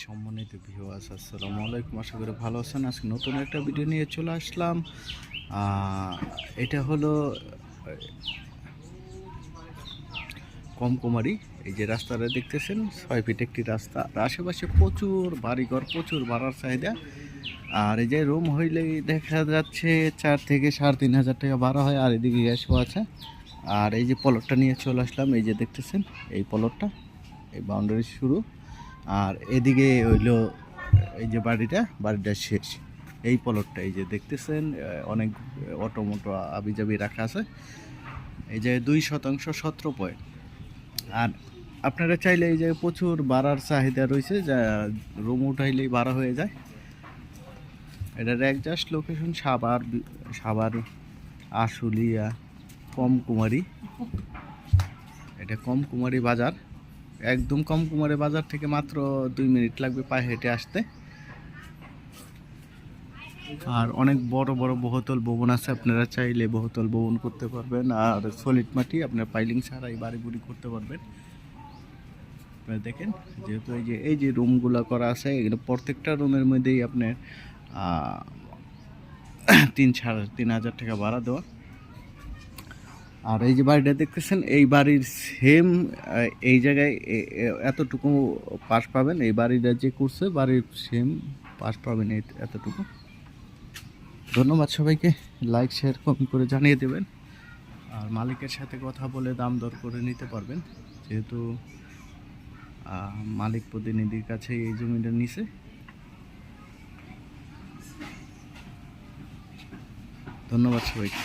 সম্মানিত ভিউয়ার্স, আসসালামু আলাইকুম। আশা করি ভালো আছেন। আজকে নতুন একটা ভিডিও নিয়ে চলে আসলাম। এটা হলো কমকুমারী। এই যে রাস্তাটা দেখতেছেন 6 ফিট একটি রাস্তা, আর আশেপাশে প্রচুর বাড়িঘর, প্রচুর ভাড়ার চাহিদা। আর এই যে রুম হইলেই দেখা যাচ্ছে 4 থেকে 3,500 টাকা ভাড়া হয়। আর এদিকে গ্যাসও আছে। আর এই যে প্লটটা নিয়ে চলে আসলাম, এই যে দেখতেছেন এই প্লটটা, এই বাউন্ডারি শুরু। আর এদিকে হইলো এই যে বাড়িটা শেষ। এই প্লটটা এই যে দেখতেছেন অনেক অটো মোটো আবিজাবি রাখা আছে। এই যে 2% 17 পয়েন্ট। আর আপনারা চাইলে এই যে প্রচুর ভাড়ার চাহিদা রয়েছে, যা রুম উঠাইলেই ভাড়া হয়ে যায়। এটার একজাস্ট লোকেশন সাভার আশুলিয়া কমকুমারী। এটা কমকুমারী বাজার, একদম কমকুমারী বাজার থেকে মাত্র 2 মিনিট লাগবে পায়ে হেঁটে আসতে। আর অনেক বড় বড় বহুতল ভবন আছে, আপনারা চাইলে বহুতল ভবন করতে পারবেন। আর সলিড মাটি আপনার পাইলিং ছাড়াই বাড়ি বুড়ি করতে পারবেন। আপনারা দেখেন, যেহেতু এই যে রুমগুলো করা আছে, এগুলো প্রত্যেকটা রুমের মধ্যেই আপনার 3,500 টাকা ভাড়া দেওয়া। আর এই যে বাড়িটা দেখতেছেন, এই বাড়ির সেম এই জায়গায় এতটুকু পাশ পাবেন। এই বাড়িটা যে করছে বাড়ির সেম পাশ পাবেন এতটুকু। ধন্যবাদ সবাইকে। লাইক শেয়ার কমেন্ট করে জানিয়ে দেবেন। আর মালিকের সাথে কথা বলে দাম দর করে নিতে পারবেন, যেহেতু মালিক প্রতিনিধির কাছে এই জমিটা নিছে। ধন্যবাদ সবাইকে।